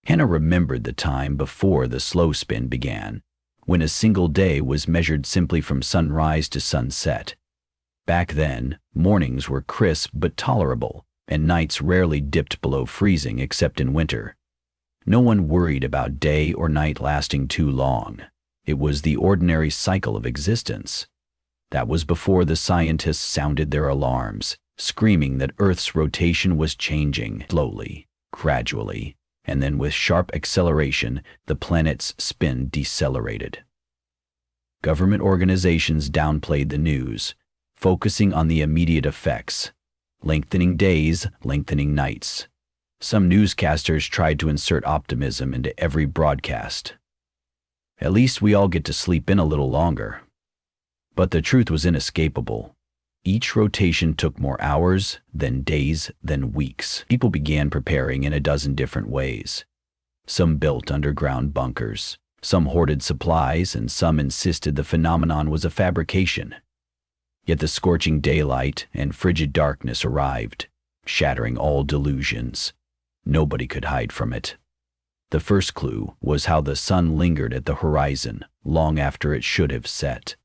Hannah remembered the time before the slow spin began, when a single day was measured simply from sunrise to sunset. Back then, mornings were crisp but tolerable, and nights rarely dipped below freezing except in winter. No one worried about day or night lasting too long. It was the ordinary cycle of existence. That was before the scientists sounded their alarms, screaming that Earth's rotation was changing slowly, gradually, and then with sharp acceleration, the planet's spin decelerated. Government organizations downplayed the news, focusing on the immediate effects: lengthening days, lengthening nights. Some newscasters tried to insert optimism into every broadcast. At least we all get to sleep in a little longer. But the truth was inescapable. Each rotation took more hours, then days, then weeks. People began preparing in a dozen different ways. Some built underground bunkers, some hoarded supplies, and some insisted the phenomenon was a fabrication. Yet the scorching daylight and frigid darkness arrived, shattering all delusions. Nobody could hide from it. The first clue was how the sun lingered at the horizon long after it should have set,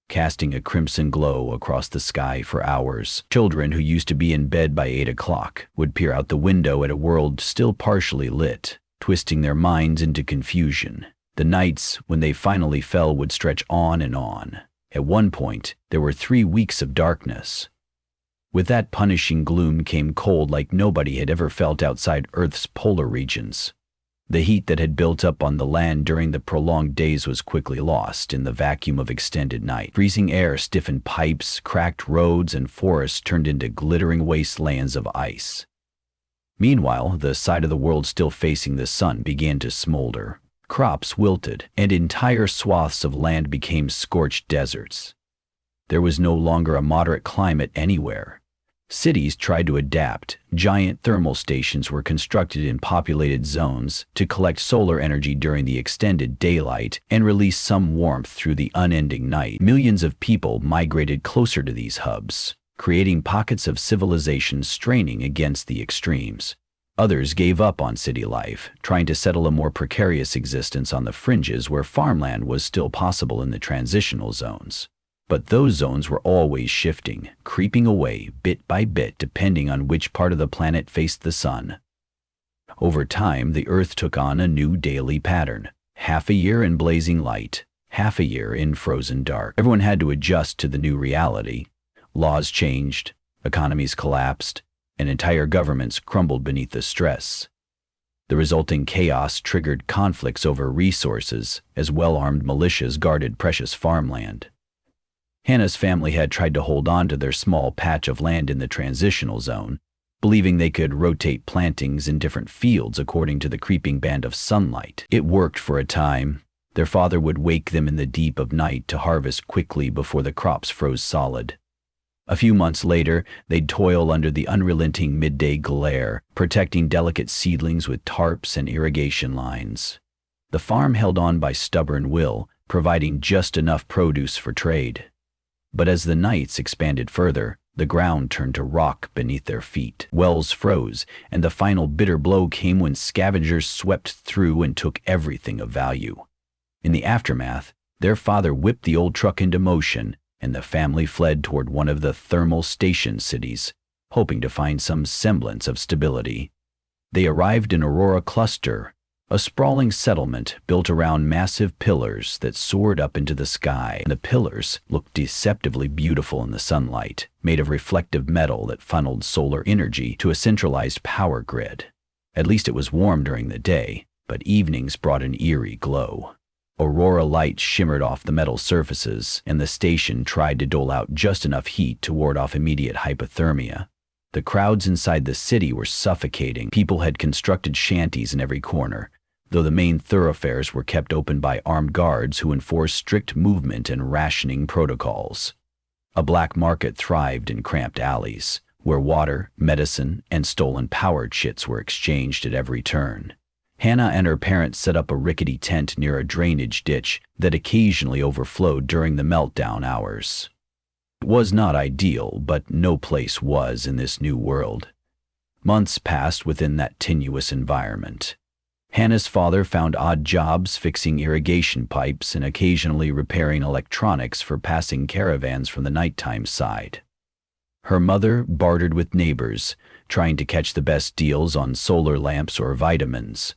casting a crimson glow across the sky for hours. Children who used to be in bed by 8 o'clock would peer out the window at a world still partially lit, twisting their minds into confusion. The nights, when they finally fell, would stretch on and on. At one point, there were 3 weeks of darkness. With that punishing gloom came cold like nobody had ever felt outside Earth's polar regions. The heat that had built up on the land during the prolonged days was quickly lost in the vacuum of extended night. Freezing air stiffened pipes, cracked roads, and forests turned into glittering wastelands of ice. Meanwhile, the side of the world still facing the sun began to smolder. Crops wilted, and entire swaths of land became scorched deserts. There was no longer a moderate climate anywhere. Cities tried to adapt. Giant thermal stations were constructed in populated zones to collect solar energy during the extended daylight and release some warmth through the unending night. Millions of people migrated closer to these hubs, creating pockets of civilization straining against the extremes. Others gave up on city life, trying to settle a more precarious existence on the fringes where farmland was still possible in the transitional zones. But those zones were always shifting, creeping away bit by bit depending on which part of the planet faced the sun. Over time, the Earth took on a new daily pattern: half a year in blazing light, half a year in frozen dark. Everyone had to adjust to the new reality. Laws changed, economies collapsed, and entire governments crumbled beneath the stress. The resulting chaos triggered conflicts over resources as well-armed militias guarded precious farmland. Hannah's family had tried to hold on to their small patch of land in the transitional zone, believing they could rotate plantings in different fields according to the creeping band of sunlight. It worked for a time. Their father would wake them in the deep of night to harvest quickly before the crops froze solid. A few months later, they'd toil under the unrelenting midday glare, protecting delicate seedlings with tarps and irrigation lines. The farm held on by stubborn will, providing just enough produce for trade. But as the nights expanded further, the ground turned to rock beneath their feet. Wells froze, and the final bitter blow came when scavengers swept through and took everything of value. In the aftermath, their father whipped the old truck into motion, and the family fled toward one of the thermal station cities, hoping to find some semblance of stability. They arrived in Aurora Cluster, a sprawling settlement built around massive pillars that soared up into the sky. The pillars looked deceptively beautiful in the sunlight, made of reflective metal that funneled solar energy to a centralized power grid. At least it was warm during the day, but evenings brought an eerie glow. Aurora light shimmered off the metal surfaces, and the station tried to dole out just enough heat to ward off immediate hypothermia. The crowds inside the city were suffocating. People had constructed shanties in every corner, though the main thoroughfares were kept open by armed guards who enforced strict movement and rationing protocols. A black market thrived in cramped alleys, where water, medicine, and stolen power chits were exchanged at every turn. Hannah and her parents set up a rickety tent near a drainage ditch that occasionally overflowed during the meltdown hours. It was not ideal, but no place was in this new world. Months passed within that tenuous environment. Hannah's father found odd jobs fixing irrigation pipes and occasionally repairing electronics for passing caravans from the nighttime side. Her mother bartered with neighbors, trying to catch the best deals on solar lamps or vitamins.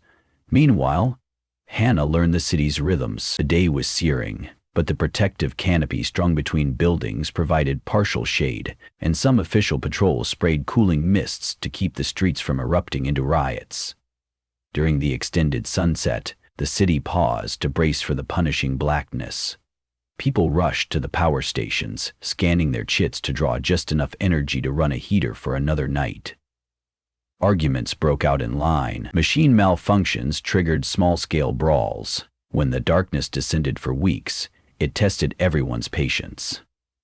Meanwhile, Hannah learned the city's rhythms. The day was searing, but the protective canopy strung between buildings provided partial shade, and some official patrols sprayed cooling mists to keep the streets from erupting into riots. During the extended sunset, the city paused to brace for the punishing blackness. People rushed to the power stations, scanning their chits to draw just enough energy to run a heater for another night. Arguments broke out in line. Machine malfunctions triggered small-scale brawls. When the darkness descended for weeks, it tested everyone's patience.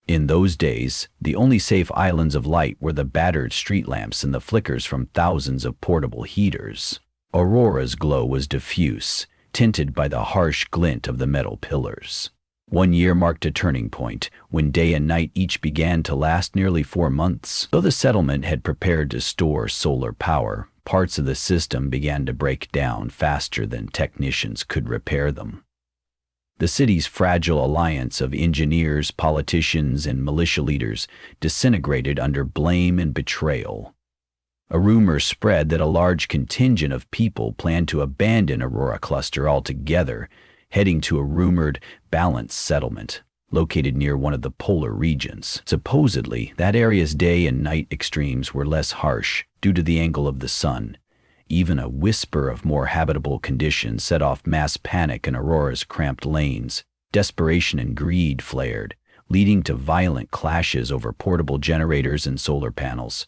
In those days, the only safe islands of light were the battered street lamps and the flickers from thousands of portable heaters. Aurora's glow was diffuse, tinted by the harsh glint of the metal pillars. One year marked a turning point, when day and night each began to last nearly 4 months. Though the settlement had prepared to store solar power, parts of the system began to break down faster than technicians could repair them. The city's fragile alliance of engineers, politicians, and militia leaders disintegrated under blame and betrayal. A rumor spread that a large contingent of people planned to abandon Aurora Cluster altogether, heading to a rumored balanced settlement located near one of the polar regions. Supposedly, that area's day and night extremes were less harsh due to the angle of the sun. Even a whisper of more habitable conditions set off mass panic in Aurora's cramped lanes. Desperation and greed flared, leading to violent clashes over portable generators and solar panels.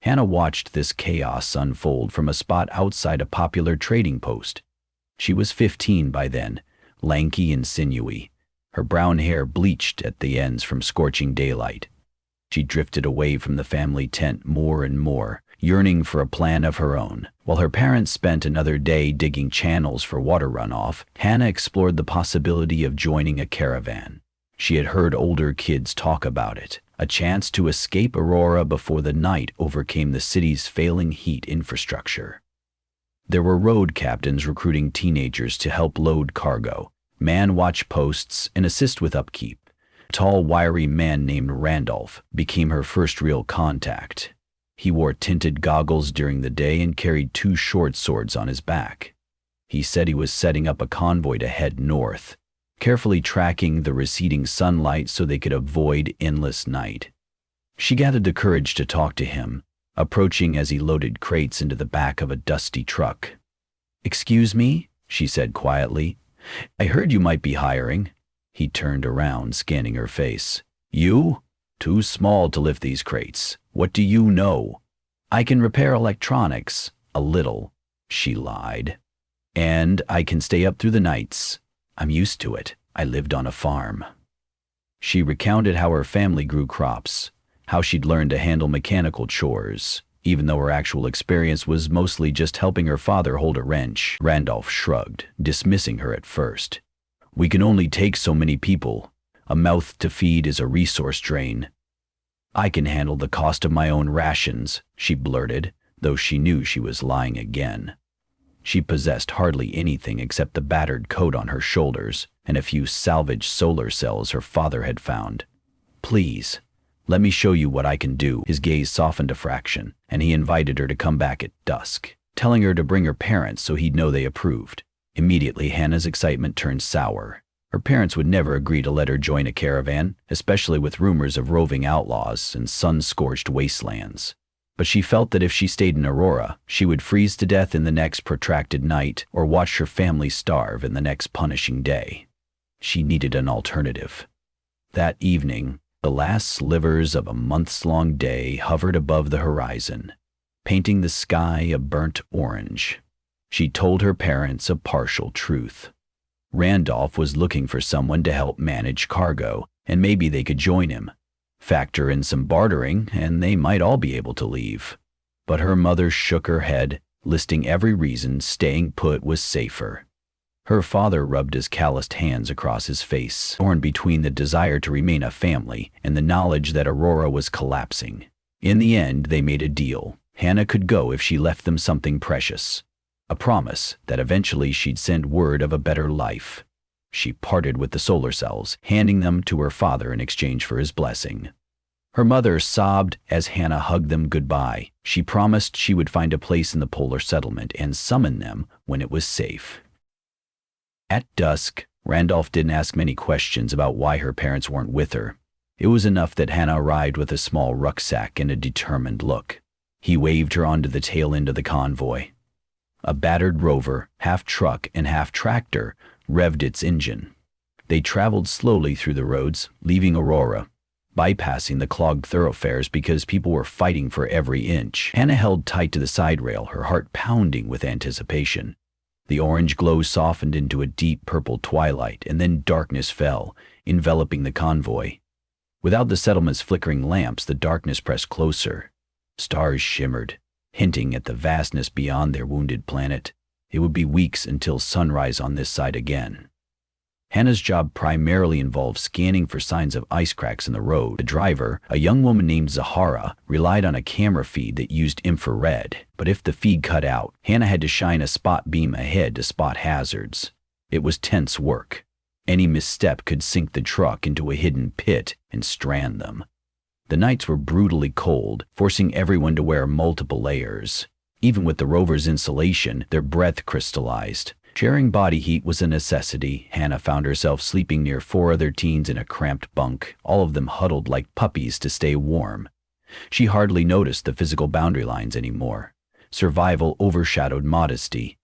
Hannah watched this chaos unfold from a spot outside a popular trading post. She was 15 by then, lanky and sinewy, her brown hair bleached at the ends from scorching daylight. She drifted away from the family tent more and more, yearning for a plan of her own. While her parents spent another day digging channels for water runoff, Hannah explored the possibility of joining a caravan. She had heard older kids talk about it, a chance to escape Aurora before the night overcame the city's failing heat infrastructure. There were road captains recruiting teenagers to help load cargo, man watch posts, and assist with upkeep. A tall, wiry man named Randolph became her first real contact. He wore tinted goggles during the day and carried 2 short swords on his back. He said he was setting up a convoy to head north, carefully tracking the receding sunlight so they could avoid endless night. She gathered the courage to talk to him, approaching as he loaded crates into the back of a dusty truck. "Excuse me," she said quietly. "I heard you might be hiring." He turned around, scanning her face. "You? Too small to lift these crates. What do you know?" "I can repair electronics, a little," she lied. "And I can stay up through the nights. I'm used to it. I lived on a farm." She recounted how her family grew crops, how she'd learned to handle mechanical chores, even though her actual experience was mostly just helping her father hold a wrench. Randolph shrugged, dismissing her at first. "We can only take so many people. A mouth to feed is a resource drain." "I can handle the cost of my own rations," she blurted, though she knew she was lying again. She possessed hardly anything except the battered coat on her shoulders and a few salvaged solar cells her father had found. "Please, let me show you what I can do." His gaze softened a fraction, and he invited her to come back at dusk, telling her to bring her parents so he'd know they approved. Immediately, Hannah's excitement turned sour. Her parents would never agree to let her join a caravan, especially with rumors of roving outlaws and sun-scorched wastelands. But she felt that if she stayed in Aurora, she would freeze to death in the next protracted night or watch her family starve in the next punishing day. She needed an alternative. That evening, the last slivers of a months-long day hovered above the horizon, painting the sky a burnt orange. She told her parents a partial truth. Randolph was looking for someone to help manage cargo, and maybe they could join him. Factor in some bartering, and they might all be able to leave. But her mother shook her head, listing every reason staying put was safer. Her father rubbed his calloused hands across his face, torn between the desire to remain a family and the knowledge that Aurora was collapsing. In the end, they made a deal. Hannah could go if she left them something precious. a promise that eventually she'd send word of a better life. She parted with the solar cells, handing them to her father in exchange for his blessing. Her mother sobbed as Hannah hugged them goodbye. She promised she would find a place in the polar settlement and summon them when it was safe. At dusk, Randolph didn't ask many questions about why her parents weren't with her. It was enough that Hannah arrived with a small rucksack and a determined look. He waved her onto the tail end of the convoy. A battered rover, half truck and half tractor, revved its engine. They traveled slowly through the roads, leaving Aurora, bypassing the clogged thoroughfares because people were fighting for every inch. Hannah held tight to the side rail, her heart pounding with anticipation. The orange glow softened into a deep purple twilight, and then darkness fell, enveloping the convoy. Without the settlement's flickering lamps, the darkness pressed closer. Stars shimmered, hinting at the vastness beyond their wounded planet. It would be weeks until sunrise on this side again. Hannah's job primarily involved scanning for signs of ice cracks in the road. The driver, a young woman named Zahara, relied on a camera feed that used infrared, but if the feed cut out, Hannah had to shine a spot beam ahead to spot hazards. It was tense work. Any misstep could sink the truck into a hidden pit and strand them. The nights were brutally cold, forcing everyone to wear multiple layers. Even with the rover's insulation, their breath crystallized. Sharing body heat was a necessity. Hannah found herself sleeping near 4 other teens in a cramped bunk, all of them huddled like puppies to stay warm. She hardly noticed the physical boundary lines anymore. Survival overshadowed modesty.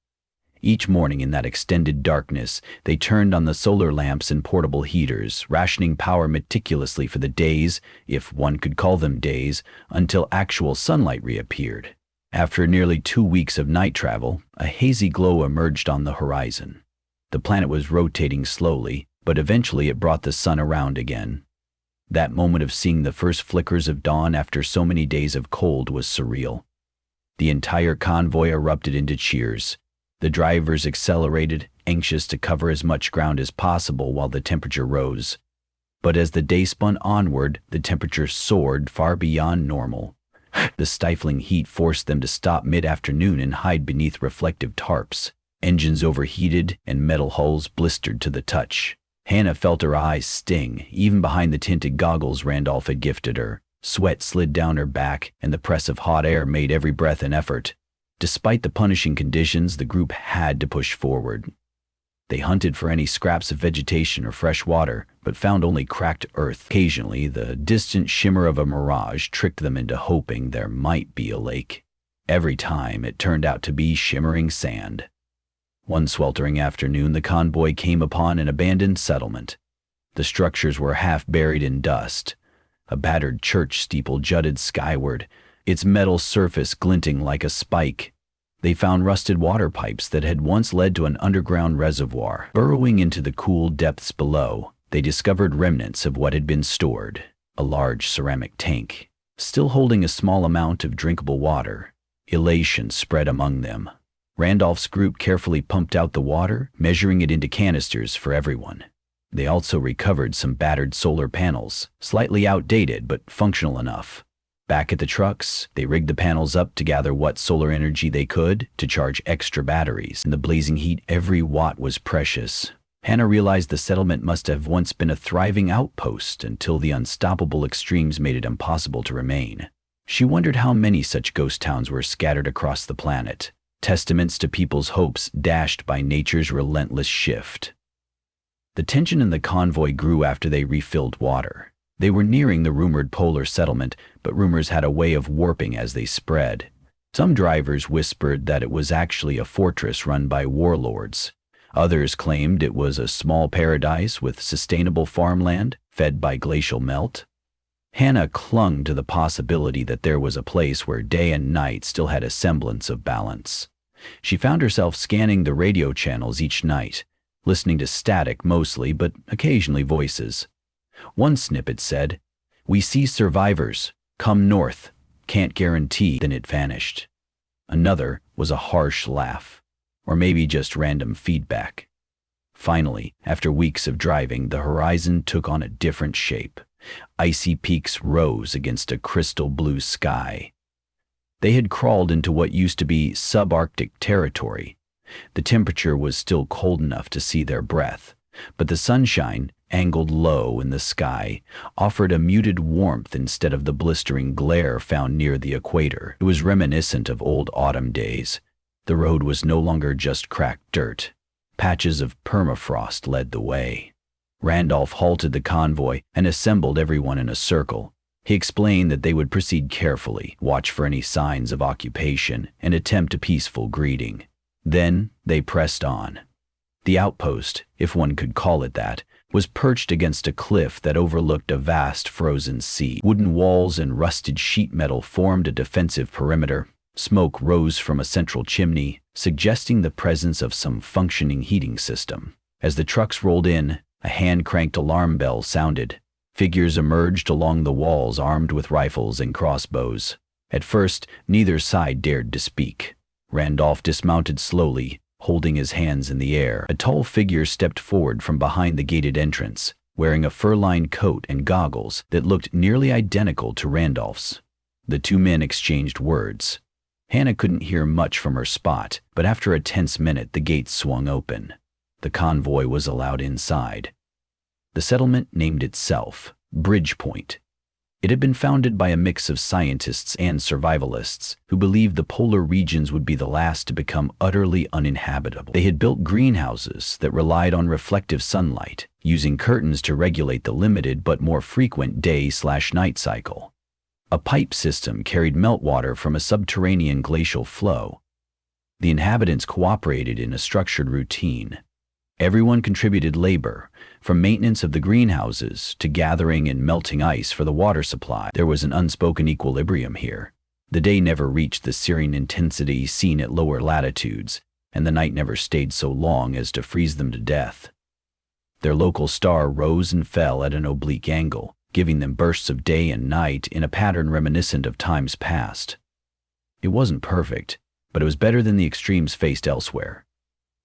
Each morning in that extended darkness, they turned on the solar lamps and portable heaters, rationing power meticulously for the days, if one could call them days, until actual sunlight reappeared. After nearly 2 weeks of night travel, a hazy glow emerged on the horizon. The planet was rotating slowly, but eventually it brought the sun around again. That moment of seeing the first flickers of dawn after so many days of cold was surreal. The entire convoy erupted into cheers. The drivers accelerated, anxious to cover as much ground as possible while the temperature rose. But as the day spun onward, the temperature soared far beyond normal. The stifling heat forced them to stop mid-afternoon and hide beneath reflective tarps. Engines overheated and metal hulls blistered to the touch. Hannah felt her eyes sting, even behind the tinted goggles Randolph had gifted her. Sweat slid down her back, and the press of hot air made every breath an effort. Despite the punishing conditions, the group had to push forward. They hunted for any scraps of vegetation or fresh water, but found only cracked earth. Occasionally, the distant shimmer of a mirage tricked them into hoping there might be a lake. Every time, it turned out to be shimmering sand. One sweltering afternoon, the convoy came upon an abandoned settlement. The structures were half buried in dust. A battered church steeple jutted skyward, its metal surface glinting like a spike. They found rusted water pipes that had once led to an underground reservoir. Burrowing into the cool depths below, they discovered remnants of what had been stored. A large ceramic tank, still holding a small amount of drinkable water. Elation spread among them. Randolph's group carefully pumped out the water, measuring it into canisters for everyone. They also recovered some battered solar panels, slightly outdated but functional enough. Back at the trucks, they rigged the panels up to gather what solar energy they could to charge extra batteries. In the blazing heat, every watt was precious. Hannah realized the settlement must have once been a thriving outpost until the unstoppable extremes made it impossible to remain. She wondered how many such ghost towns were scattered across the planet, testaments to people's hopes dashed by nature's relentless shift. The tension in the convoy grew after they refilled water. They were nearing the rumored polar settlement, but rumors had a way of warping as they spread. Some drivers whispered that it was actually a fortress run by warlords. Others claimed it was a small paradise with sustainable farmland fed by glacial melt. Hannah clung to the possibility that there was a place where day and night still had a semblance of balance. She found herself scanning the radio channels each night, listening to static mostly, but occasionally voices. One snippet said, "We see survivors. Come north. Can't guarantee." Then it vanished. Another was a harsh laugh, or maybe just random feedback. Finally, after weeks of driving, the horizon took on a different shape. Icy peaks rose against a crystal blue sky. They had crawled into what used to be subarctic territory. The temperature was still cold enough to see their breath, but the sunshine, angled low in the sky, offered a muted warmth instead of the blistering glare found near the equator. It was reminiscent of old autumn days. The road was no longer just cracked dirt. Patches of permafrost led the way. Randolph halted the convoy and assembled everyone in a circle. He explained that they would proceed carefully, watch for any signs of occupation, and attempt a peaceful greeting. Then they pressed on. The outpost, if one could call it that, was perched against a cliff that overlooked a vast frozen sea. Wooden walls and rusted sheet metal formed a defensive perimeter. Smoke rose from a central chimney, suggesting the presence of some functioning heating system. As the trucks rolled in, a hand-cranked alarm bell sounded. Figures emerged along the walls armed with rifles and crossbows. At first, neither side dared to speak. Randolph dismounted slowly, holding his hands in the air. A tall figure stepped forward from behind the gated entrance, wearing a fur-lined coat and goggles that looked nearly identical to Randolph's. The two men exchanged words. Hannah couldn't hear much from her spot, but after a tense minute the gates swung open. The convoy was allowed inside. The settlement named itself Bridgepoint. It had been founded by a mix of scientists and survivalists who believed the polar regions would be the last to become utterly uninhabitable. They had built greenhouses that relied on reflective sunlight, using curtains to regulate the limited but more frequent day/night cycle. A pipe system carried meltwater from a subterranean glacial flow. The inhabitants cooperated in a structured routine. Everyone contributed labor, from maintenance of the greenhouses to gathering and melting ice for the water supply. There was an unspoken equilibrium here. The day never reached the searing intensity seen at lower latitudes, and the night never stayed so long as to freeze them to death. Their local star rose and fell at an oblique angle, giving them bursts of day and night in a pattern reminiscent of times past. It wasn't perfect, but it was better than the extremes faced elsewhere.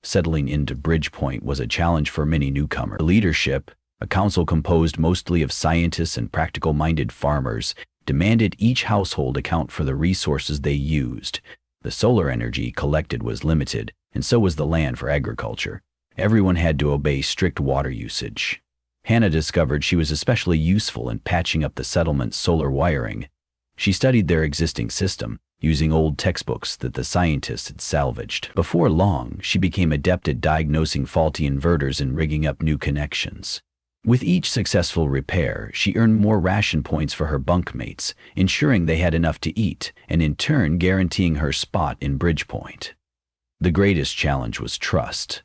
Settling into Bridgepoint was a challenge for many newcomers. The leadership, a council composed mostly of scientists and practical-minded farmers, demanded each household account for the resources they used. The solar energy collected was limited, and so was the land for agriculture. Everyone had to obey strict water usage. Hannah discovered she was especially useful in patching up the settlement's solar wiring. She studied their existing system, using old textbooks that the scientists had salvaged. Before long, she became adept at diagnosing faulty inverters and rigging up new connections. With each successful repair, she earned more ration points for her bunkmates, ensuring they had enough to eat, and in turn guaranteeing her spot in Bridgepoint. The greatest challenge was trust.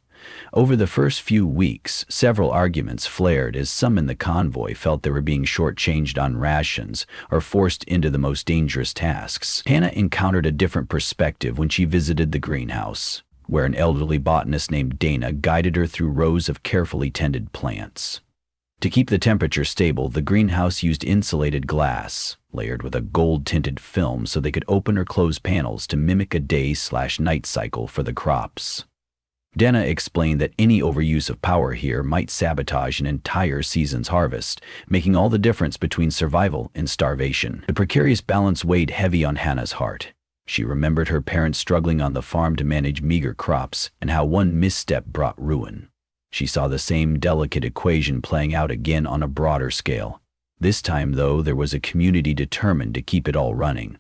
Over the first few weeks, several arguments flared as some in the convoy felt they were being shortchanged on rations or forced into the most dangerous tasks. Hannah encountered a different perspective when she visited the greenhouse, where an elderly botanist named Dana guided her through rows of carefully tended plants. To keep the temperature stable, the greenhouse used insulated glass, layered with a gold-tinted film so they could open or close panels to mimic a day/night cycle for the crops. Dana explained that any overuse of power here might sabotage an entire season's harvest, making all the difference between survival and starvation. The precarious balance weighed heavy on Hannah's heart. She remembered her parents struggling on the farm to manage meager crops and how one misstep brought ruin. She saw the same delicate equation playing out again on a broader scale. This time, though, there was a community determined to keep it all running.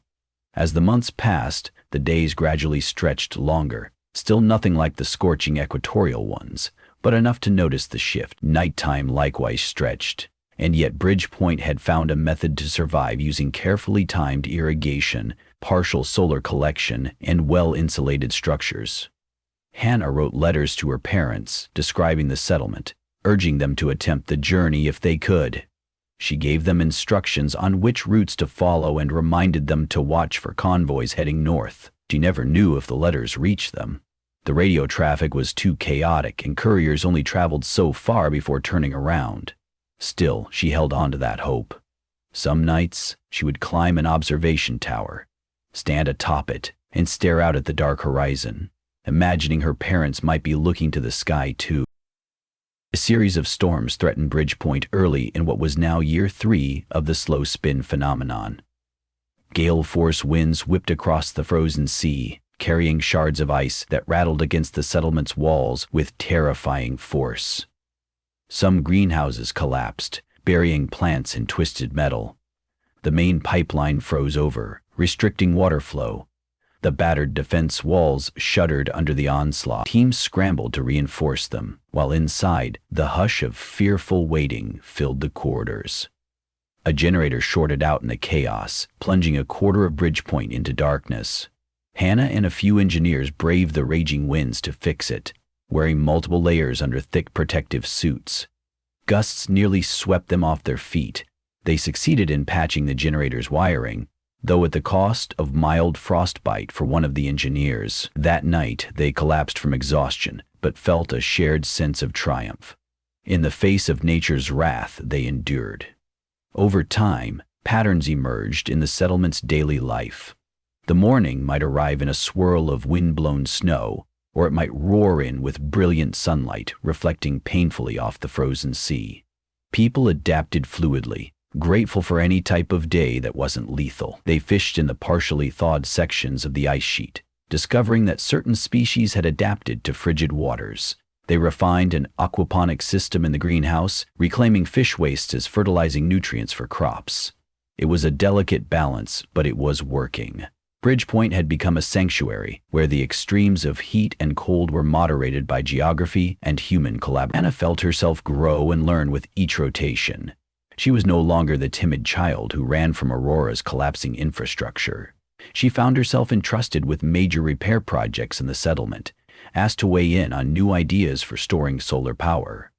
As the months passed, the days gradually stretched longer. Still nothing like the scorching equatorial ones, but enough to notice the shift. Nighttime likewise stretched, and yet Bridgepoint had found a method to survive using carefully timed irrigation, partial solar collection, and well-insulated structures. Hannah wrote letters to her parents describing the settlement, urging them to attempt the journey if they could. She gave them instructions on which routes to follow and reminded them to watch for convoys heading north. She never knew if the letters reached them. The radio traffic was too chaotic, and couriers only traveled so far before turning around. Still, she held on to that hope. Some nights, she would climb an observation tower, stand atop it, and stare out at the dark horizon, imagining her parents might be looking to the sky too. A series of storms threatened Bridgepoint early in what was now year 3 of the slow spin phenomenon. Gale-force winds whipped across the frozen sea, carrying shards of ice that rattled against the settlement's walls with terrifying force. Some greenhouses collapsed, burying plants in twisted metal. The main pipeline froze over, restricting water flow. The battered defense walls shuddered under the onslaught. Teams scrambled to reinforce them, while inside, the hush of fearful waiting filled the corridors. A generator shorted out in the chaos, plunging a quarter of Bridgepoint into darkness. Hannah and a few engineers braved the raging winds to fix it, wearing multiple layers under thick protective suits. Gusts nearly swept them off their feet. They succeeded in patching the generator's wiring, though at the cost of mild frostbite for one of the engineers. That night, they collapsed from exhaustion, but felt a shared sense of triumph. In the face of nature's wrath, they endured. Over time, patterns emerged in the settlement's daily life. The morning might arrive in a swirl of wind-blown snow, or it might roar in with brilliant sunlight reflecting painfully off the frozen sea. People adapted fluidly, grateful for any type of day that wasn't lethal. They fished in the partially thawed sections of the ice sheet, discovering that certain species had adapted to frigid waters. They refined an aquaponic system in the greenhouse, reclaiming fish waste as fertilizing nutrients for crops. It was a delicate balance, but it was working. Bridgepoint had become a sanctuary, where the extremes of heat and cold were moderated by geography and human collaboration. Hannah felt herself grow and learn with each rotation. She was no longer the timid child who ran from Aurora's collapsing infrastructure. She found herself entrusted with major repair projects in the settlement, asked to weigh in on new ideas for storing solar power.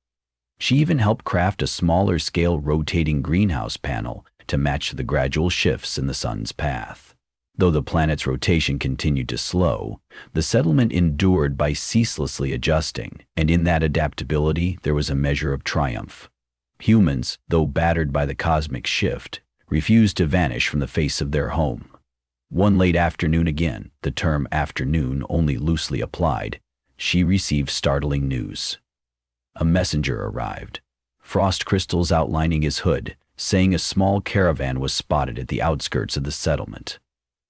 She even helped craft a smaller-scale rotating greenhouse panel to match the gradual shifts in the sun's path. Though the planet's rotation continued to slow, the settlement endured by ceaselessly adjusting, and in that adaptability there was a measure of triumph. Humans, though battered by the cosmic shift, refused to vanish from the face of their home. One late afternoon again, the term afternoon only loosely applied, she received startling news. A messenger arrived, frost crystals outlining his hood, saying a small caravan was spotted at the outskirts of the settlement.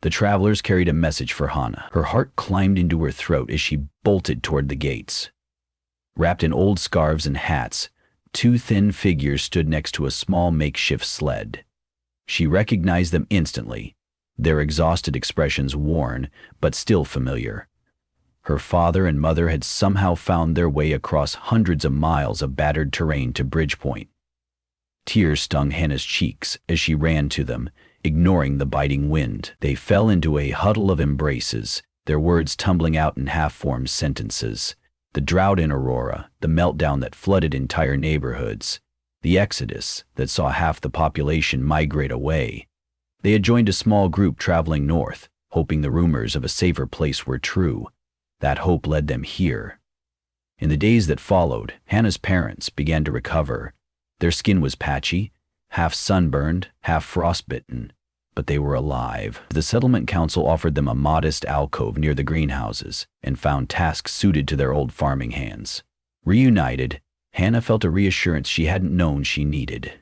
The travelers carried a message for Hannah. Her heart climbed into her throat as she bolted toward the gates. Wrapped in old scarves and hats, two thin figures stood next to a small makeshift sled. She recognized them instantly, their exhausted expressions worn, but still familiar. Her father and mother had somehow found their way across hundreds of miles of battered terrain to Bridgepoint. Tears stung Hannah's cheeks as she ran to them, ignoring the biting wind. They fell into a huddle of embraces, their words tumbling out in half-formed sentences. The drought in Aurora, the meltdown that flooded entire neighborhoods, the exodus that saw half the population migrate away. They had joined a small group traveling north, hoping the rumors of a safer place were true. That hope led them here. In the days that followed, Hannah's parents began to recover. Their skin was patchy, half sunburned, half frostbitten, but they were alive. The settlement council offered them a modest alcove near the greenhouses and found tasks suited to their old farming hands. Reunited, Hannah felt a reassurance she hadn't known she needed.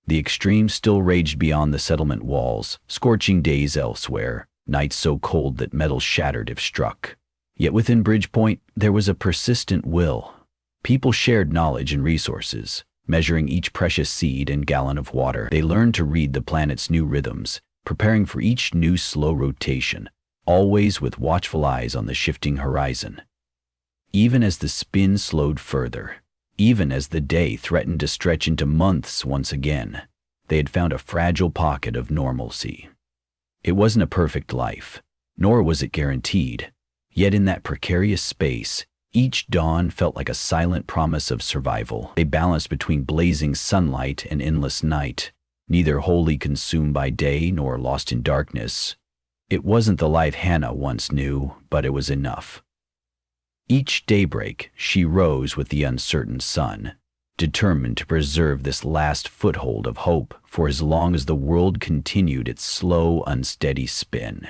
The extremes still raged beyond the settlement walls, scorching days elsewhere, nights so cold that metal shattered if struck. Yet within Bridgepoint, there was a persistent will. People shared knowledge and resources, measuring each precious seed and gallon of water. They learned to read the planet's new rhythms, preparing for each new slow rotation, always with watchful eyes on the shifting horizon. Even as the spin slowed further, even as the day threatened to stretch into months once again, they had found a fragile pocket of normalcy. It wasn't a perfect life, nor was it guaranteed. Yet in that precarious space, each dawn felt like a silent promise of survival. They balanced between blazing sunlight and endless night, neither wholly consumed by day nor lost in darkness. It wasn't the life Hannah once knew, but it was enough. Each daybreak, she rose with the uncertain sun, determined to preserve this last foothold of hope for as long as the world continued its slow, unsteady spin.